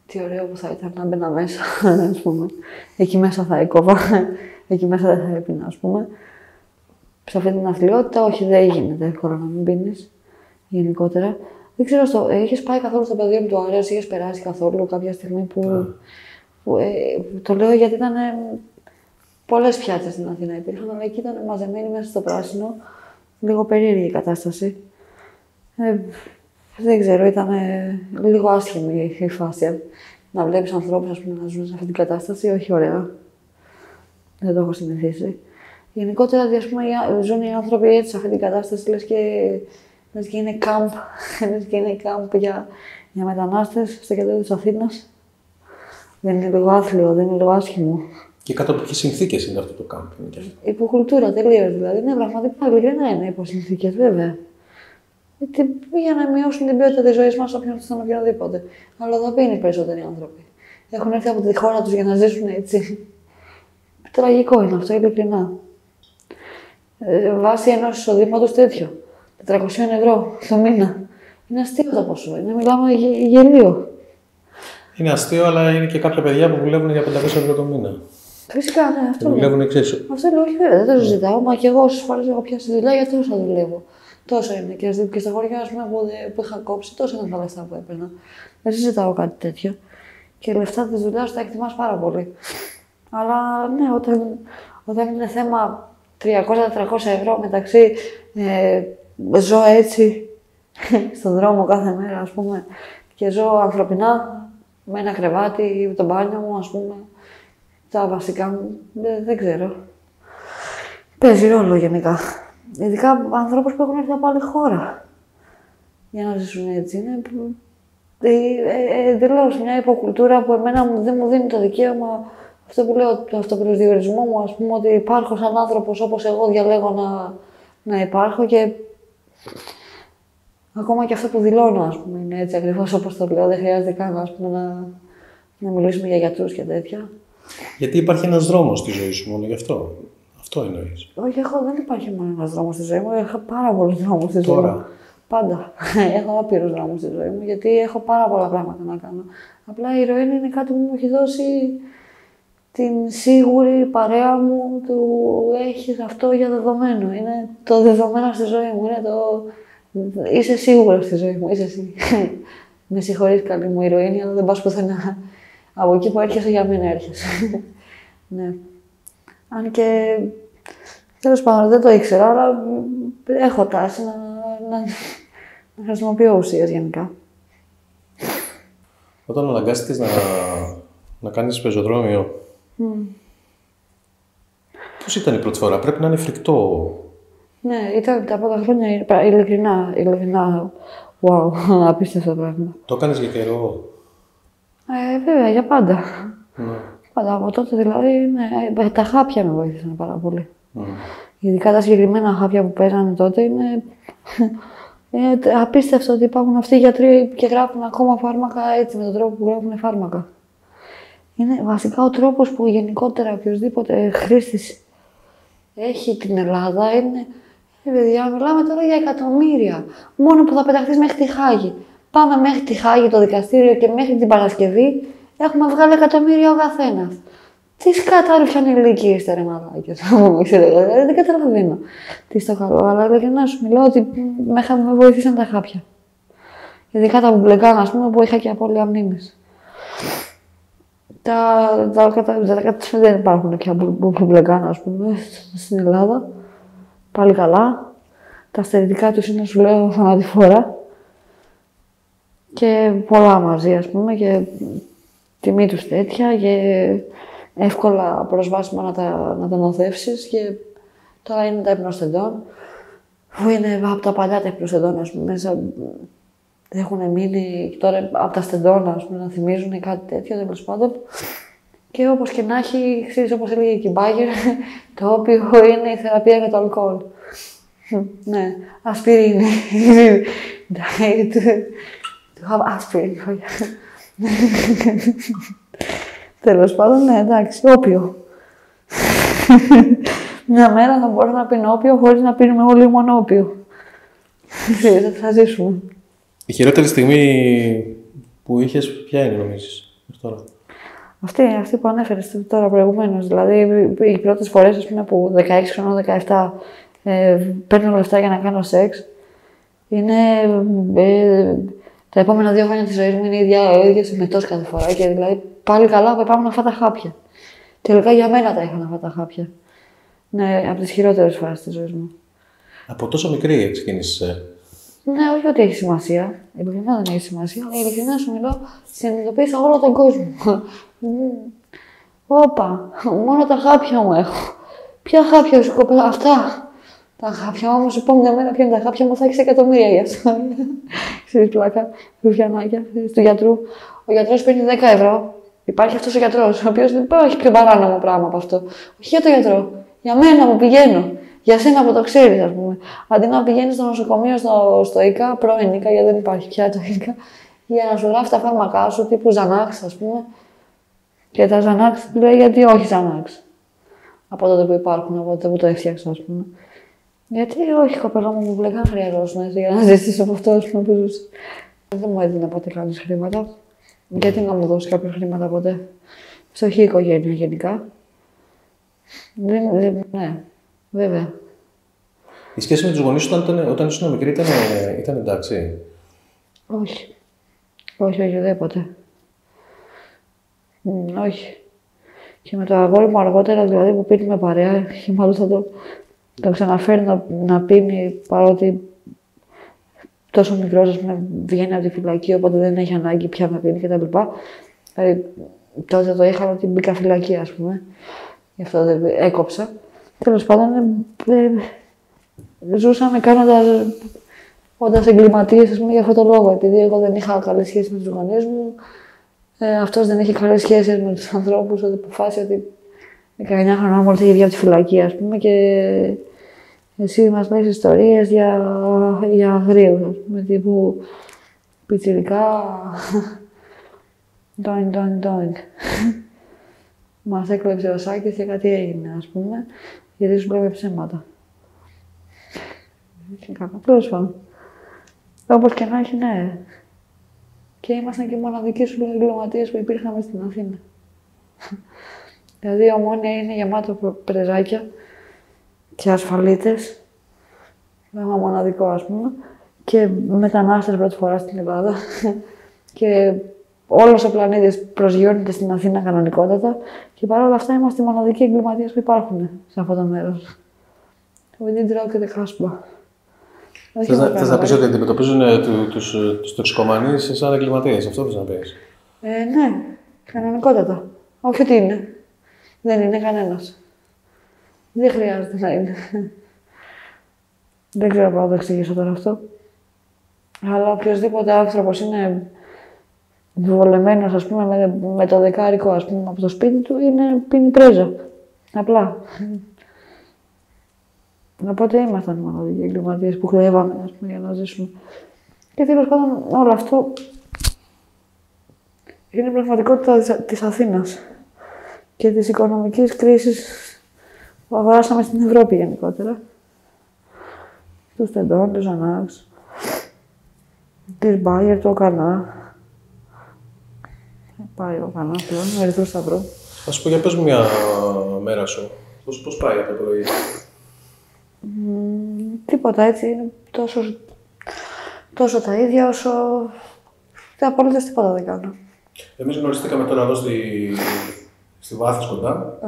Τι ωραίο που θα ήταν να μπαίνα μέσα, ας πούμε. Εκεί μέσα θα έκοβα, εκεί μέσα δεν θα έπινα, ας πούμε. Σε αυτή την αθλειότητα, όχι, δεν γίνεται εύκολα να μην πίνεις, γενικότερα. Δεν ξέρω, είχες πάει καθόλου στο πεδίο του Άρεος, είχες περάσει καθόλου κάποια στιγμή που το λέω γιατί ήταν πολλές πιάτσες στην Αθήνα υπήρχαν, αλλά εκεί ήταν μαζεμένοι μέσα στο πράσινο, λίγο περίεργη η κατάσταση. Δεν ξέρω, ήταν λίγο άσχημη η φάση. Να βλέπεις ανθρώπους, ας πούμε, να ζουν σε αυτή την κατάσταση, όχι ωραία. Δεν το έχω συνηθίσει. Γενικότερα, ας πούμε, ζουν οι άνθρωποι έτσι σε αυτή την κατάσταση, λες και είναι κάμπ, για μετανάστες στο κέντρο της Αθήνας. Δεν είναι λίγο άθλιο, δεν είναι λίγο άσχημο. Και κάτω από ποιες συνθήκες είναι αυτό το κάμπ? Υποκουλτούρα τελείως δηλαδή. Ναι, πραγματικά ειλικρινά είναι υποσυνθήκες, βέβαια. Για να μειώσουν την ποιότητα της ζωής μας στον οποιονδήποτε. Αλλά εδώ πίνει περισσότεροι άνθρωποι. Έχουν έρθει από τη χώρα τους για να ζήσουν έτσι. Τραγικό είναι αυτό, ειλικρινά. Βάσει ενός εισοδήματος τέτοιο. 400 ευρώ το μήνα. Είναι αστείο το ποσό. Μιλάμε γελίο. Είναι αστείο, αλλά είναι και κάποια παιδιά που δουλεύουν για 500 ευρώ το μήνα. Φυσικά, ναι, αυτό δουλεύουν εξίσου. Αυτό λέω, όχι βέβαια, δεν το συζητάω. Μα και εγώ όσες φορές έχω πιάσει δουλειά, για τόσο δουλεύω. Τόσο είναι. Και στα χωριά, ας πούμε, που είχα κόψει, τόσο ήταν τα λεφτά που έπαιρνα. Δεν συζητάω κάτι τέτοιο. Και λεφτά τη δουλειά τα εκτιμάς πάρα πολύ. Αλλά ναι, όταν είναι θέμα 300-400 ευρώ μεταξύ ζω έτσι στον δρόμο κάθε μέρα, ας πούμε, και ζω ανθρωπινά με ένα κρεβάτι, το μπάνιο μου, ας πούμε, τα βασικά μου, δεν ξέρω. Παίζει ρόλο γενικά. Ειδικά ανθρώπους που έχουν έρθει από άλλη χώρα για να ζήσουν έτσι. Είναι εντελώς μια υποκουλτούρα που εμένα δεν μου δίνει το δικαίωμα, αυτό που λέω, το αυτοπροσδιορισμό μου, ας πούμε, ότι υπάρχω σαν άνθρωπος όπως εγώ διαλέγω να υπάρχω και ακόμα και αυτό που δηλώνω, ας πούμε, είναι έτσι ακριβώς όπως το λέω. Δεν χρειάζεται καν, ας πούμε, να μιλήσουμε για γιατρούς και τέτοια. Γιατί υπάρχει ένας δρόμος στη ζωή σου μόνο γι' αυτό. Αυτό εννοείς? Όχι, δεν υπάρχει μόνο ένας δρόμος στη ζωή μου. Έχω πάρα πολλούς δρόμους στη ζωή μου. Πάντα. Έχω άπειρους δρόμους στη ζωή μου, γιατί έχω πάρα πολλά πράγματα να κάνω. Απλά η ηρωίνη είναι κάτι που μου έχει δώσει την σίγουρη παρέα μου του έχεις αυτό για δεδομένο. Είναι το δεδομένο στη ζωή μου. Είναι είσαι σίγουρος στη ζωή μου. Είσαι εσύ. Με συγχωρείς, καλή μου ηρωίνη, αλλά δεν πας πουθενά. Από εκεί που έρχεσαι, για μένα έρχεσαι. Ναι. Αν και τέλος πάντων δεν το ήξερα, αλλά έχω τάση να χρησιμοποιώ ουσίες γενικά. Όταν αναγκάστηκες να κάνεις πεζοδρόμιο, πώς ήταν η πρώτη φορά? Πρέπει να είναι φρικτό. Ναι, ήταν τα πρώτα χρόνια ειλικρινά, wow, απίστευτο πράγμα. Το έκανες για καιρό? Βέβαια, για πάντα. Ναι. Πάντα από τότε δηλαδή, ναι, τα χάπια με βοήθησαν πάρα πολύ. Ειδικά τα συγκεκριμένα χάπια που παίζανε τότε είναι απίστευτο ότι υπάρχουν αυτοί οι γιατροί και γράφουν ακόμα φάρμακα έτσι, με τον τρόπο που γράφουν φάρμακα. Είναι βασικά ο τρόπος που γενικότερα οποιοδήποτε χρήστης έχει την Ελλάδα είναι. Παιδιά, μιλάμε τώρα για εκατομμύρια. Μόνο που θα πεταχτείς μέχρι τη Χάγη. Πάμε μέχρι τη Χάγη το δικαστήριο και μέχρι την Παρασκευή έχουμε βγάλει εκατομμύρια ο καθένας. Τι σκατάρουφιαν ηλικία είστε, ρε μαλάκες. Δεν καταλαβαίνω τι στο καλό. Αλλά ειλικρινά σου μιλάω ότι με βοήθησαν τα χάπια. Ειδικά τα μπουμπλεγκάνα, ας πούμε, που είχα και απώλεια μνήμης. Δεν υπάρχουν πια μπουμπλεγκάνα, ας πούμε, στην Ελλάδα. Πάλι καλά. Τα στερητικά τους είναι, σου λέω, θανατηφόρα. Και πολλά μαζί, ας πούμε, και τιμή τους τέτοια και εύκολα προσβάσιμα να τα νοθεύσεις. Και τώρα είναι τα υπνοστεντών, που είναι από τα παλιά τα υπνοστεντών, ας πούμε, μέσα έχουν μείνει τώρα από τα στεντόνα, ας πούμε, να θυμίζουν κάτι τέτοιο, τέλος πάντων. Και όπως και να έχει, ξέρεις, όπως έλεγε η Κιμπάγερ, το όπιο είναι η θεραπεία για το αλκοόλ. Ναι, ασπιρίνη. To have aspirin. Τέλος πάντων, ναι, εντάξει, όπιο. Μια μέρα θα μπορώ να πίνω όπιο χωρίς να πίνουμε όλοι μόνο όπιο. Θα ζήσουμε. Η χειρότερη στιγμή που είχες, ποια είναι, νομίζεις, τώρα? Αυτή που ανέφερες τώρα προηγουμένως. Δηλαδή, οι πρώτες φορές, ας πούμε, που 16 χρονών, 17, παίρνω λεφτά για να κάνω σεξ, είναι. Τα επόμενα 2 χρόνια της ζωής μου είναι η ίδια συμμετός κάθε φορά. Και δηλαδή, πάλι καλά που υπάρχουν αυτά τα χάπια. Τελικά για μένα τα είχαν αυτά τα χάπια. Ναι, από τις χειρότερες φάσεις της ζωής μου. Από τόσο μικρή ξεκίνησες. Ναι, όχι ότι έχει σημασία. Ειλικρινά δεν έχει σημασία, αλλά ειλικρινά σου μιλάω, συνειδητοποίησα όλο τον κόσμο. Όπα, μόνο τα χάπια μου έχω. Ποια χάπια σου, κοπέλα, αυτά. Τα χάπια μου, σου πω μια μέρα ποια είναι τα χάπια μου, θα έχεις εκατομμύρια για αυτό. Ξέρεις, πλάκα, ρουφιανάκια, του γιατρού. Ο γιατρός παίρνει 10 ευρώ. Υπάρχει αυτός ο γιατρός, ο οποίος δεν υπάρχει πιο παράνομο πράγμα από αυτό. Όχι για τον γιατρό. Για μένα που πηγαίνω. Για σένα που το ξέρεις, ας πούμε. Αντί να πηγαίνεις στο νοσοκομείο, στο ΙΚΑ, πρώην ΙΚΑ, γιατί δεν υπάρχει πια το ΙΚΑ, για να σου γράφει τα φάρμακά σου, τύπου Ζανάξ, ας πούμε. Και τα Ζανάξ λέει γιατί όχι Ζανάξ. Από τότε που υπάρχουν, από τότε που το έφτιαξα, ας πούμε. Γιατί όχι, κοπέλα μου, μπλεκάν χρειαζόσουν έτσι για να ζήσεις από αυτό, ας πούμε, που ζούσε. Δεν μου έδινε ποτέ κανείς χρήματα. Γιατί να μου δώσει κάποια χρήματα ποτέ. Φτωχή οικογένεια γενικά. Ναι, βέβαια. Η σχέση με τους γονείς σου όταν ήσουν μικρή ήταν εντάξει? Όχι. Όχι, ουδέποτε. Όχι. Και με το αγόρι μου αργότερα, δηλαδή που πίνει με παρέα, και μάλλον θα το ξαναφέρει να πίνει, παρότι τόσο μικρός, ας πούμε, βγαίνει από τη φυλακή, οπότε δεν έχει ανάγκη πια να πίνει κτλ. Τότε το είχα ότι μπήκα φυλακή, ας πούμε. Γι' αυτό δεν έκοψα. Τέλος πάντων, ζούσαμε όντας εγκληματίες, ας πούμε, για αυτόν τον λόγο. Επειδή εγώ δεν είχα καλές σχέσεις με τους γονείς μου, αυτός δεν είχε καλές σχέσεις με τους ανθρώπους, ότι αποφάσισε ότι 19 χρονών μόλις είχε βγει από τη φυλακή, ας πούμε, και εσύ μας λες ιστορίες για αγρίους, ας πούμε, τύπου πιτσιρικά, doing. Μας έκλεψε ο Σάκης και κάτι έγινε, ας πούμε, γιατί σου λέμε ψέματα. Τέλος πάντων. Όπως και να έχει, ναι. Και ήμασταν και μοναδικοί σου λέει εγκληματίες που υπήρχαμε στην Αθήνα. Δηλαδή, η Ομόνια είναι γεμάτο πρεζάκια και ασφαλίτες. Ένα μοναδικό, ας πούμε. Και μετανάστες πρώτη φορά στην Ελλάδα. Και όλος ο πλανήτης προσγειώνεται στην Αθήνα κανονικότατα. Και παρόλα αυτά είμαστε οι μοναδικοί εγκληματίες που υπάρχουν σε αυτό το μέρος. We didn't rock the Casbah. Θες να πεις ότι αντιμετωπίζουν τους τοξικομανείς σαν εγκληματίες, αυτό θες να πεις? Ναι, κανονικότατα. Όχι ότι είναι. Δεν είναι κανένας. Δεν χρειάζεται να είναι. Δεν ξέρω πώς να το εξηγήσω τώρα αυτό. Αλλά οποιοδήποτε άνθρωπος είναι βολεμένος, ας πούμε, με το δεκάρικο, ας πούμε, από το σπίτι του, πίνει πρέζα. Απλά. Οπότε ήμασταν μοναδικοί εγκληματίες που χλέβαμε, ας πούμε, για να ζήσουμε. Και τέλος πάντων, όλο αυτό είναι η πραγματικότητα της Αθήνας και της οικονομικής κρίσης που αγοράσαμε στην Ευρώπη γενικότερα. Του Στεντών, του Ζανάξ, της Μπάιερ, του Οκανά. Πάει ο Οκανά πλέον, ο Ερυθρός Σταυρό. Θα σου πω, για πες μου μια μέρα σου. Πώς πάει από το πρωί? Τίποτα, έτσι, είναι τόσο τα ίδια όσο... Απολύτως τίποτα δεν κάνω. Εμείς γνωριστήκαμε τώρα εδώ στη Βάθης κοντά.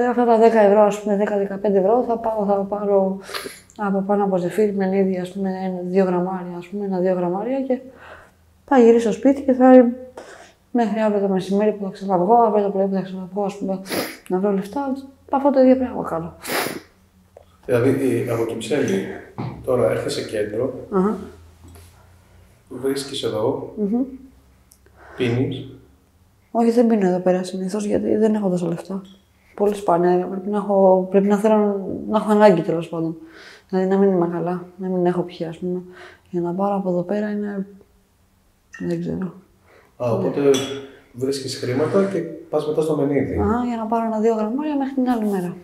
Αυτά τα 10 ευρώ, ας πούμε, 10-15 ευρώ, θα πάρω από πάνω από ζεφύρι με λίδι, ας πούμε, 2 γραμμάρια, ας πούμε, 1-2 γραμμάρια και θα γυρίσω στο σπίτι και θα μέχρι αύριο το μεσημέρι που θα ξαναβγώ, αύριο το πρωί που θα ξαναβγώ, ας πούμε, να βρω λεφτά, αυτό το ίδιο πράγμα κάνω. Δηλαδή, από το Κυψέλη, τώρα έρχεσαι κέντρο, βρίσκεις εδώ, πίνεις. Όχι, δεν πίνω εδώ πέρα συνήθως, γιατί δεν έχω τόσα λεφτά. Πολύ σπάνια. Πρέπει να θέλω να έχω ανάγκη, τέλος πάντων. Δηλαδή να μην είμαι καλά, να μην έχω πιει, ας πούμε. Για να πάρω από εδώ πέρα είναι. Δεν ξέρω. Οπότε βρίσκεις χρήματα και πας μετά στο μενίδι. Για να πάρω 1-2 γραμμάρια μέχρι την άλλη μέρα.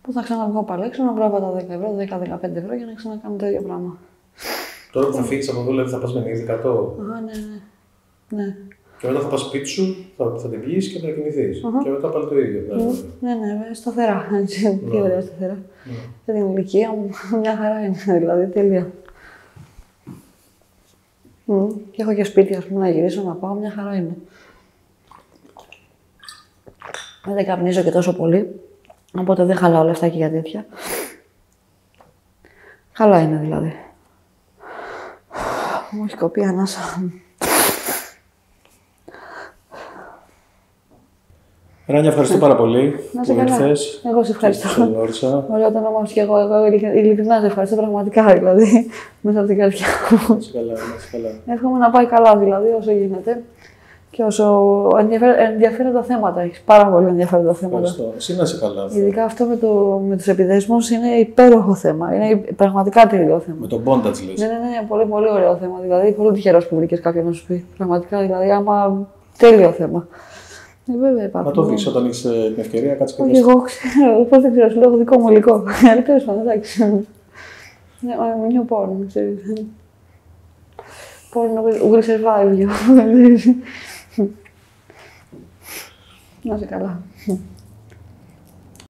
Που θα ξαναβγώ πάλι έξω να βρω από τα 10 ευρώ, 10-15 ευρώ για να ξανακάνω το ίδιο πράγμα. Τώρα που θα φύγεις από εδώ, δηλαδή θα πας μενίδι κάτω. Ναι. Και μετά θα πας σπίτι σου, θα την πιείς και θα κοιμηθείς. Και μετά πάλι το ίδιο. Ναι, σταθερά. Τι ωραία σταθερά. Για την ηλικία μου, μια χαρά είναι, δηλαδή, τέλεια. Και έχω και σπίτι, ας πούμε, να γυρίσω, να πάω, μια χαρά είναι. Δεν καπνίζω και τόσο πολύ, οπότε δεν χαλάω λεφτά και για τέτοια. Καλά είναι, δηλαδή. Μου έχει κοπεί ανάσα. Ράνια, ευχαριστώ πάρα πολύ που ήρθες. Εγώ σε ευχαριστώ. Ωραία, όταν όμως και εγώ ειλικρινά σε ευχαριστώ πραγματικά, δηλαδή, μέσα από την καρδιά μου. Να είσαι καλά. Εύχομαι να πάει καλά, δηλαδή, όσο γίνεται. Και όσο ενδιαφέροντα θέματα έχεις. Πάρα πολύ ενδιαφέροντα θέματα. Ευχαριστώ. Εσύ να είσαι καλά. Ειδικά αυτό με τους επιδέσμους είναι υπέροχο θέμα. Είναι πραγματικά τέλειο θέμα. Με τον bondage λες. Ναι, πολύ, πολύ ωραίο θέμα. Δηλαδή, πολύ τυχερός που βρήκες κάποιον να σου πει. Πραγματικά, δηλαδή, άμα τέλειο θέμα. Βέβαια υπάρχουν. Να το δεις όταν έχεις την ευκαιρία, κάτσε και όχι, εγώ ξέρω. Πώς δεν ξέρω, σου λέω δικό μου υλικό. Τέλος πάντων, εντάξει. Ναι, μην porn, ξέρεις. Porn will survive you. Να είσαι καλά.